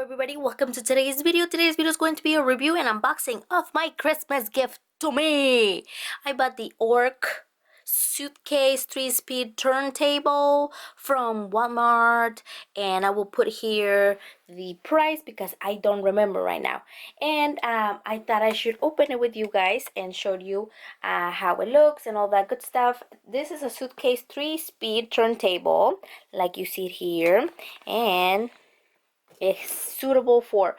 everybody, welcome to today's video. Today's video is going to be a review and unboxing of my Christmas gift to me. I bought the suitcase 3-speed turntable from Walmart, and I will put here the price because I don't remember right now. And I thought I should open it with you guys and show you how it looks and all that good stuff. This is a suitcase 3-speed turntable like you see it here, and it's suitable for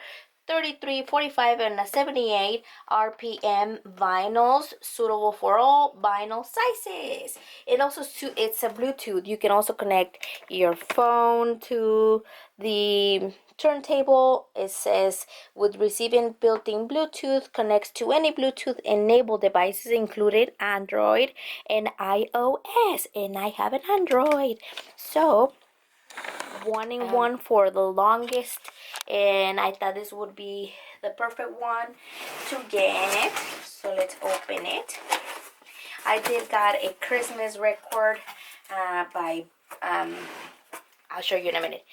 33, 45, and 78 RPM vinyls, suitable for all vinyl sizes. It's a Bluetooth. You can also connect your phone to the turntable. It says with receiving built-in Bluetooth, connects to any Bluetooth enabled devices included Android and iOS, and I have an Android, so wanting one for the longest, and I thought this would be the perfect one to get. So let's open it. I did got a Christmas record by I'll show you in a minute.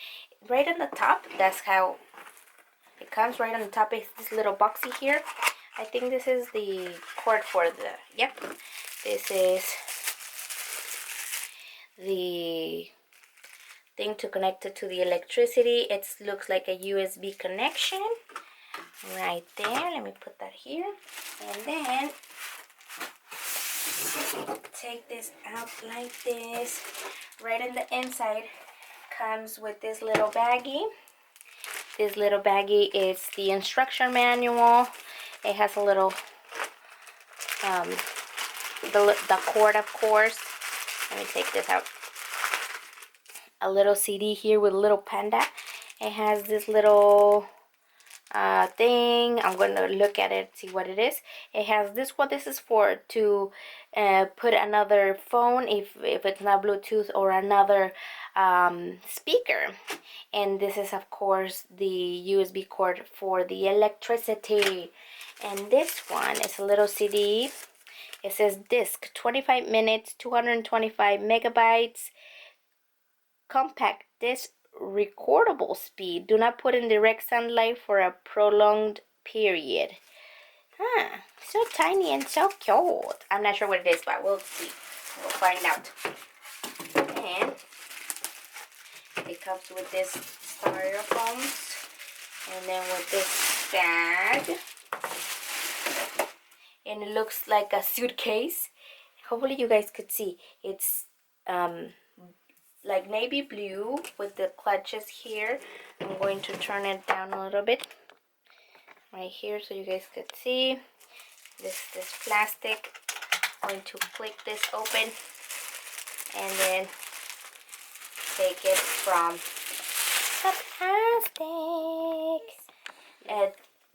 Right on the top, that's how it comes. Right on the top is this little boxy here. I think this is the cord for the, yep, this is the thing to connect it to the electricity. It looks like a USB connection right there. Let me put that here, and then take this out like this. Right in the inside comes with this little baggie. This little baggie is the instruction manual. It has a little the cord, of course. Let me take this out. A little CD here with a little panda. It has this little thing. I'm going to look at it, see what it is. It has this, what this is for, to put another phone if it's not Bluetooth, or another speaker. And this is, of course, the USB cord for the electricity. And this one is a little CD. It says disc, 25 minutes, 225 megabytes, compact disc, recordable speed. Do not put in direct sunlight for a prolonged period. So tiny and so cute. I'm not sure what it is, but we'll see. We'll find out. And it comes with this styrofoam, and then with this bag. And it looks like a suitcase. Hopefully you guys could see. It's like navy blue with the clutches here. I'm going to turn it down a little bit right here so you guys could see. This plastic. I'm going to click this open and then take it from the plastic.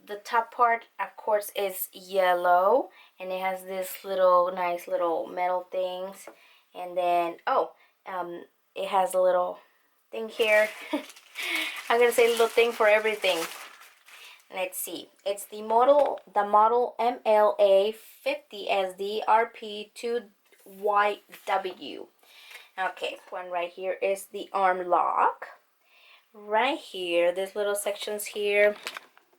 The top part, of course, is yellow, and it has this nice little metal things, and then it has a little thing here. I'm gonna say a little thing for everything. Let's see. It's the model MLA 50SD RP2YW. Okay, one right here is the arm lock. Right here, there's little sections here.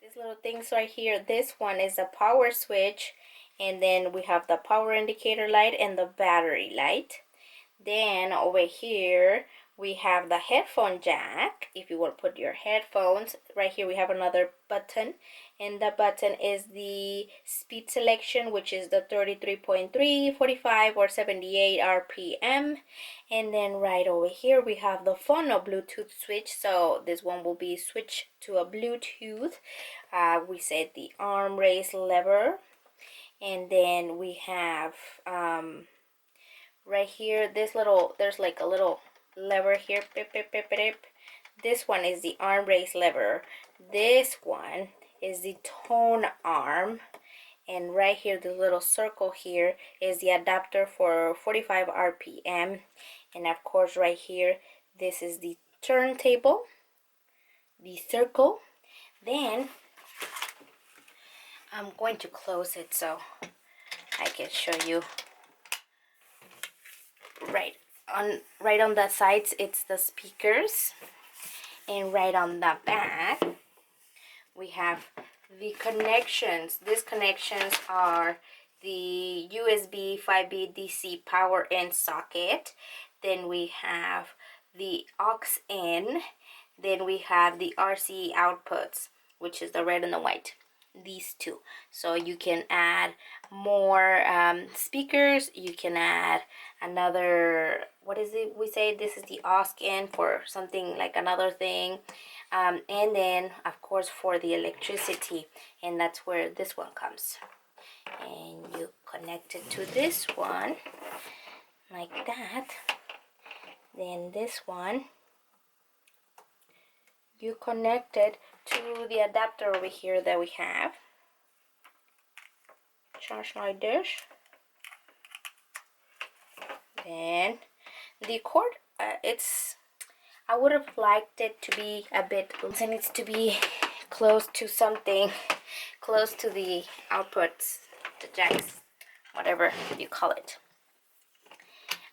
These little things right here. This one is a power switch, and then we have the power indicator light and the battery light. Then over here we have the headphone jack, if you want to put your headphones. Right here we have another button, and the button is the speed selection, which is the 33.3, 45, or 78 RPM. And then right over here we have the phono Bluetooth switch, so this one will be switched to a Bluetooth. We said the arm raise lever, and then we have right here there's like a little lever here. This one is the arm raise lever. This one is the tone arm, and right here the little circle here is the adapter for 45 RPM. And of course right here, this is the turntable, the circle. Then I'm going to close it so I can show you. Right on the sides, it's the speakers, and right on the back we have the connections. These connections are the USB 5B DC power in socket. Then we have the aux in. Then we have the RCE outputs, which is the red and the white. These two. So you can add more speakers. You can add another, what is it we say? This is the aux in for something like another thing. And then of course for the electricity, and that's where this one comes. And you connect it to this one like that. Then this one you connect it to the adapter over here that we have. Charge like this. Then the cord, I would have liked it to be a bit, it needs to be close to something, close to the outputs, the jacks, whatever you call it.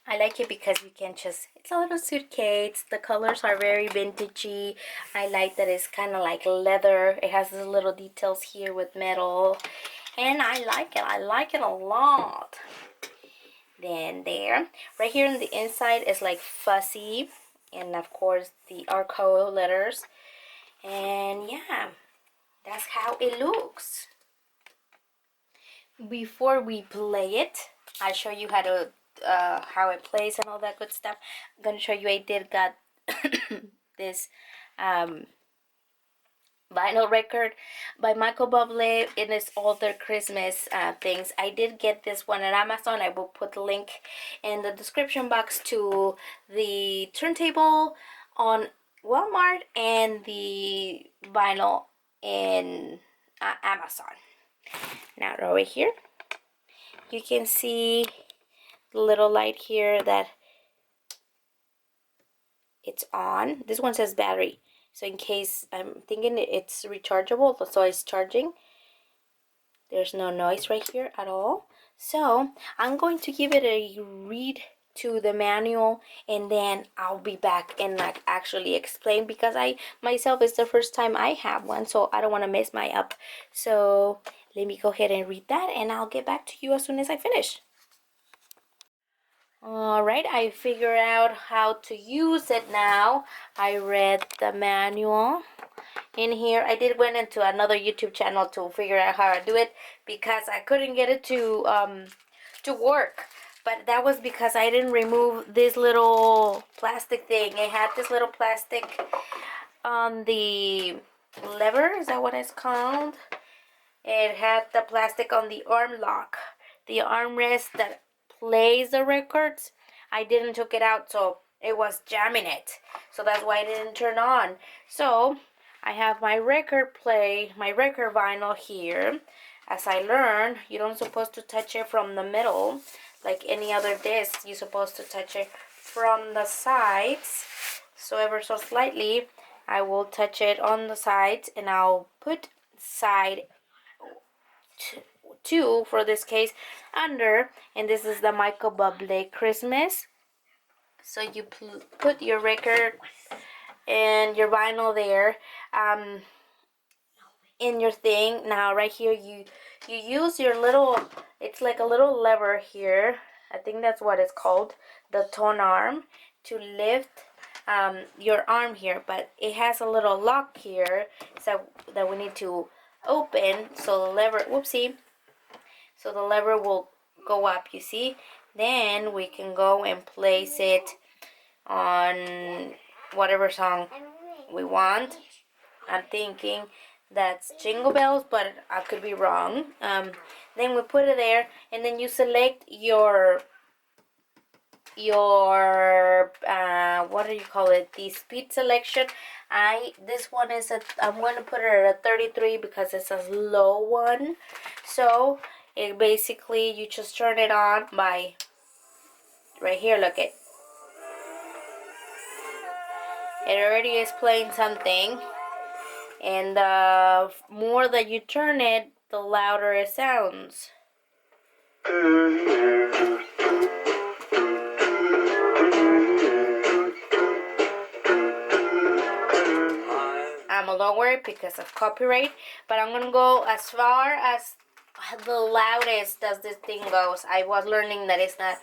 I like it because you can just, it's a little suitcase. The colors are very vintagey. I like that it's kind of like leather. It has these little details here with metal. And I like it. I like it a lot. Then there. Right here on the inside is like fuzzy. And of course the Arco letters. And yeah, that's how it looks. Before we play it, I show you how to how it plays and all that good stuff. I'm gonna show you I did got this vinyl record by Michael Bublé. It is all their Christmas things. I did get this one at Amazon. I will put the link in the description box to the turntable on Walmart and the vinyl in Amazon. Now over here you can see the little light here that it's on. This one says battery, so in case, I'm thinking it's rechargeable, so it's charging. There's no noise right here at all. So I'm going to give it a read to the manual, and then I'll be back and like actually explain, because I myself is the first time I have one, so I don't want to mess my up. So let me go ahead and read that, and I'll get back to you as soon as I finish. Alright, I figured out how to use it now. I read the manual in here. I did went into another YouTube channel to figure out how to do it, because I couldn't get it to work. But that was because I didn't remove this little plastic thing. It had this little plastic on the lever, is that what it's called? It had the plastic on the arm lock, the armrest that plays the records. I didn't took it out, so it was jamming it, so that's why it didn't turn on. So I have my record vinyl here. As I learned, you don't supposed to touch it from the middle like any other disc. You're supposed to touch it from the sides, so ever so slightly. I will touch it on the sides, and I'll put side 2 for this case under, and this is the Michael Bublé Christmas. So you put your record and your vinyl there in your thing. Now right here you use your little, it's like a little lever here, I think that's what it's called, the tone arm, to lift your arm here, but it has a little lock here, so that we need to open, so the lever, whoopsie, so the lever will go up, you see. Then we can go and place it on whatever song we want. I'm thinking that's Jingle Bells, but I could be wrong. Then we put it there, and then you select your what do you call it, the speed selection. This one is I'm going to put it at a 33 because it's a low one. So it basically, you just turn it on by right here, look it already is playing something, and the more that you turn it, the louder it sounds. I'm lower because of copyright, but I'm gonna go as far as the loudest as this thing goes. I was learning that it's not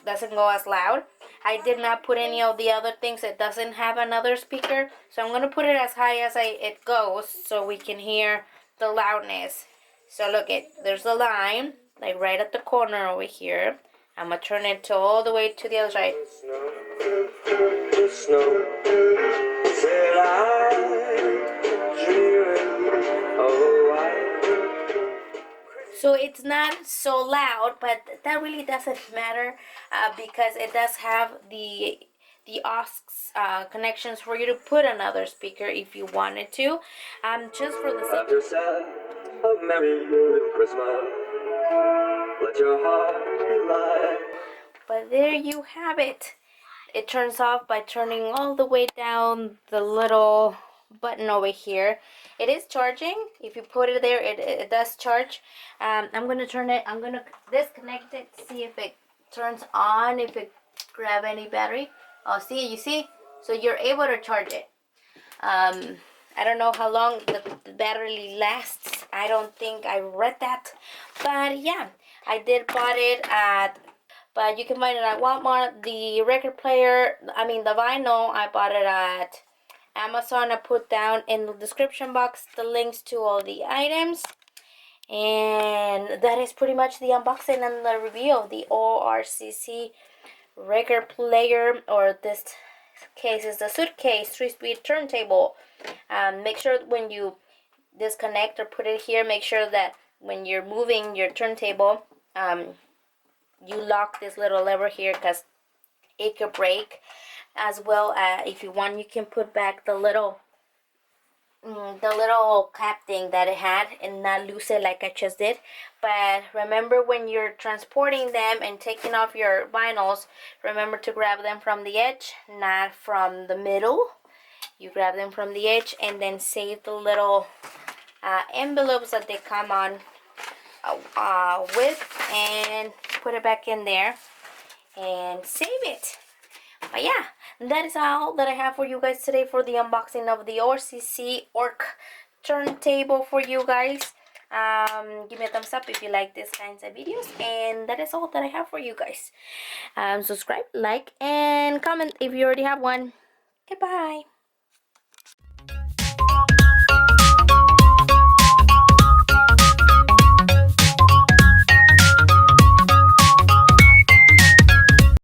doesn't go as loud. I did not put any of the other things. It doesn't have another speaker, so I'm gonna put it as high as it goes so we can hear the loudness. So look, there's the line like right at the corner over here. I'm gonna turn it to all the way to the other side. So it's not so loud, but that really doesn't matter because it does have the aux connections for you to put another speaker if you wanted to. Just for the sake of Merry Christmas, let your heart be light. But there you have it. It turns off by turning all the way down the little button over here. It is charging. If you put it there, it does charge. I'm gonna turn it. I'm gonna disconnect it. See if it turns on. If it grab any battery. Oh, see, you see. So you're able to charge it. I don't know how long the battery lasts. I don't think I read that, but yeah, I did bought it at. But you can find it at Walmart. The record player, I mean the vinyl, I bought it at Amazon. I put down in the description box the links to all the items. And that is pretty much the unboxing and the review of the ORCC record player, or this case is the suitcase 3-speed turntable. Make sure when you disconnect or put it here, make sure that when you're moving your turntable, you lock this little lever here because it could break. As well, if you want, you can put back the little cap thing that it had and not lose it like I just did. But remember, when you're transporting them and taking off your vinyls, remember to grab them from the edge, not from the middle. You grab them from the edge and then save the little envelopes that they come on with, and put it back in there and save it. But yeah, that is all that I have for you guys today for the unboxing of the ORCC turntable for you guys. Give me a thumbs up if you like these kinds of videos, and that is all that I have for you guys. Subscribe, like, and comment if you already have one. Goodbye.